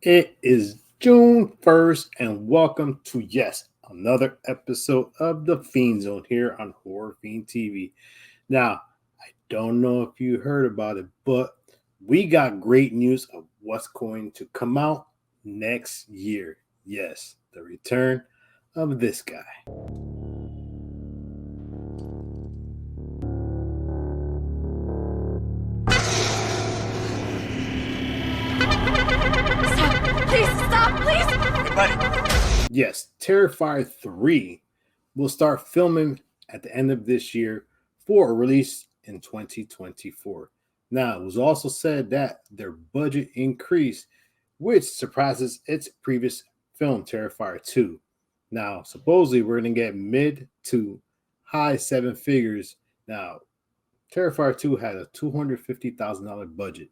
It is June 1st, and welcome to, yes, another episode of the Fiend Zone here on Horror Fiend TV. Now, I don't know if you heard about it, but we got great news of what's going to come out next year. Yes, the return of this guy. Stop! Please stop! Please! Hey, buddy. Yes, Terrifier 3 will start filming at the end of this year for a release in 2024. Now, it was also said that their budget increased, which surpasses its previous film, Terrifier 2. Now, supposedly, we're going to get mid to high seven figures. Now, Terrifier 2 had a $250,000 budget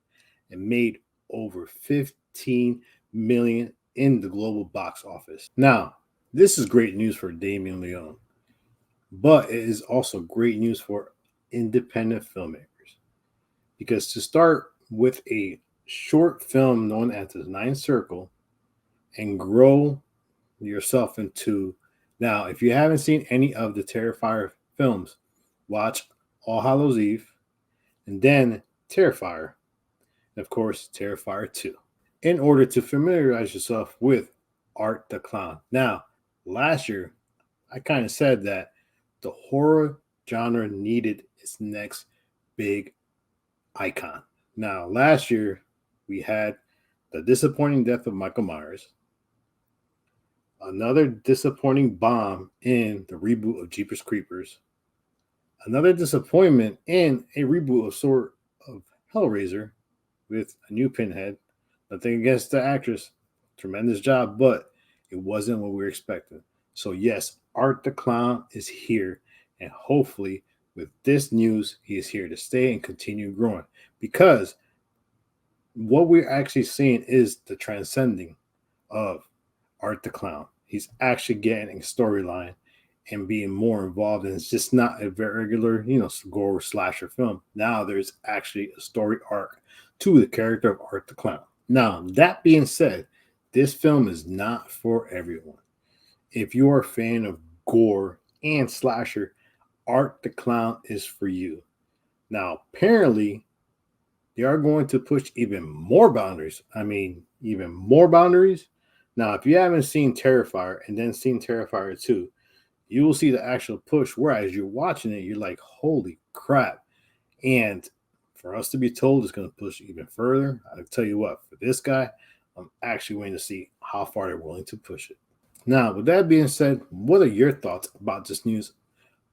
and made over 15 million in the global box office. Now, this is great news for Damien Leone, but it is also great news for independent filmmakers because to start with a short film known as the Ninth Circle and grow yourself into, now, if you haven't seen any of the Terrifier films, watch All Hallows Eve and then Terrifier, and of course, Terrifier 2, in order to familiarize yourself with Art the Clown. Now, last year, I kind of said that the horror genre needed its next big icon. Now, last year, we had the disappointing death of Michael Myers, another disappointing bomb in the reboot of Jeepers Creepers, another disappointment in a reboot of sort of Hellraiser with a new Pinhead. Nothing against the actress, tremendous job, but it wasn't what we were expecting. So yes, Art the Clown is here, and hopefully with this news, he is here to stay and continue growing. Because what we're actually seeing is the transcending of Art the Clown. He's actually getting a storyline and being more involved, and it's just not a very regular, gore slasher film. Now there's actually a story arc to the character of Art the Clown. Now, that being said, this film is not for everyone. If you are a fan of gore and slasher, Art the Clown is for you. Now, apparently, they are going to push even more boundaries. Even more boundaries. Now, if you haven't seen Terrifier and then seen Terrifier 2, you will see the actual push, whereas you're watching it, you're like, holy crap. And for us to be told it's going to push even further, I'll tell you what, for this guy, I'm actually waiting to see how far they're willing to push it. Now, with that being said, what are your thoughts about this news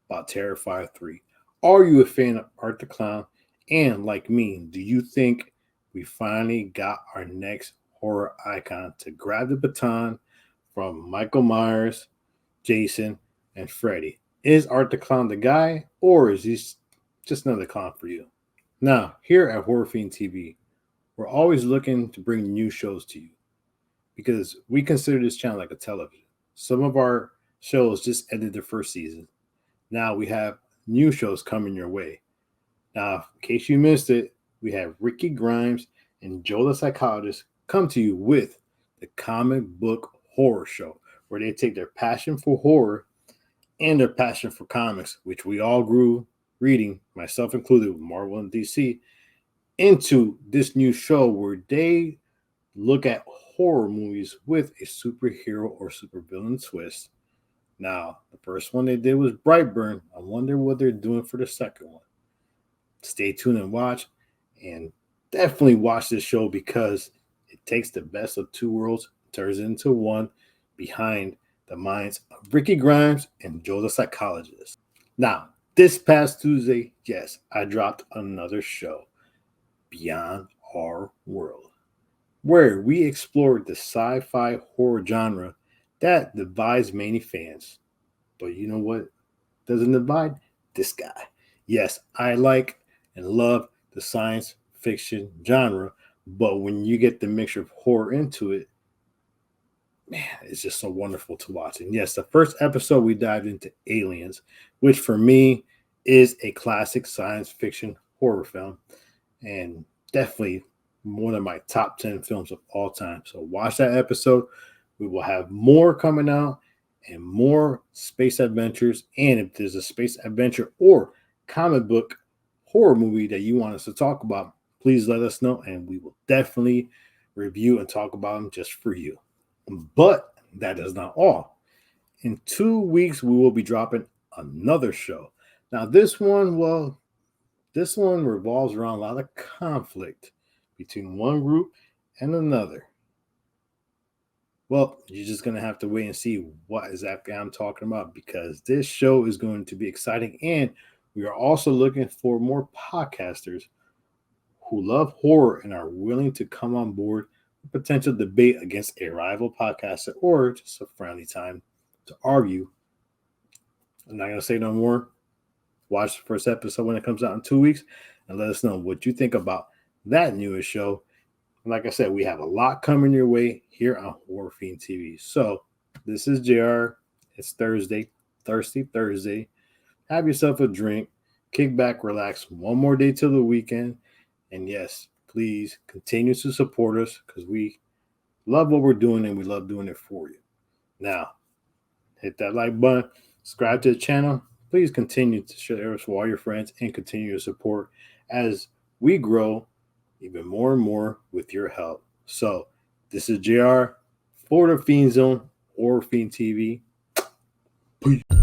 about Terrifier 3? Are you a fan of Art the Clown? And like me, do you think we finally got our next horror icon to grab the baton from Michael Myers, Jason, and Freddy? Is Art the Clown the guy, or is he just another clown for you? Now, here at Horror Fiend TV, we're always looking to bring new shows to you because we consider this channel like a television. Some of our shows just ended their first season. Now we have new shows coming your way. Now, in case you missed it, we have Ricky Grimes and Joe the Psychologist come to you with the Comic Book Horror Show, where they take their passion for horror and their passion for comics, which we all grew reading, myself included, with Marvel and DC, into this new show where they look at horror movies with a superhero or supervillain twist. Now, the first one they did was Brightburn. I wonder what they're doing for the second one. Stay tuned and watch, and definitely watch this show because it takes the best of two worlds, turns it into one behind the minds of Ricky Grimes and Joe the Psychologist. Now, this past Tuesday, yes, I dropped another show, Beyond Our World, where we explored the sci-fi horror genre that divides many fans. But you know what doesn't divide? This guy. Yes, I like and love the science fiction genre, but when you get the mixture of horror into it, man, it's just so wonderful to watch. And yes, the first episode we dived into Aliens, which for me is a classic science fiction horror film, and definitely one of my top 10 films of all time. So watch that episode. We will have more coming out and more space adventures. And if there's a space adventure or comic book horror movie that you want us to talk about, please let us know, and we will definitely review and talk about them just for you. But that is not all. In 2 weeks, we will be dropping another show. Now, this one revolves around a lot of conflict between one group and another. Well, you're just going to have to wait and see what exactly I'm talking about, because this show is going to be exciting. And we are also looking for more podcasters who love horror and are willing to come on board with potential debate against a rival podcaster or just a friendly time to argue. I'm not going to say no more. Watch the first episode when it comes out in 2 weeks and let us know what you think about that newest show. And like I said, we have a lot coming your way here on Horror Fiend TV. So this is JR. It's Thursday, Thirsty Thursday. Have yourself a drink, kick back, relax. One more day till the weekend. And yes, please continue to support us, because we love what we're doing and we love doing it for you. Now, hit that like button, subscribe to the channel. Please continue to share us with all your friends and continue to support as we grow even more and more with your help. So this is JR for the Fiend Zone, Horror Fiend TV. Peace.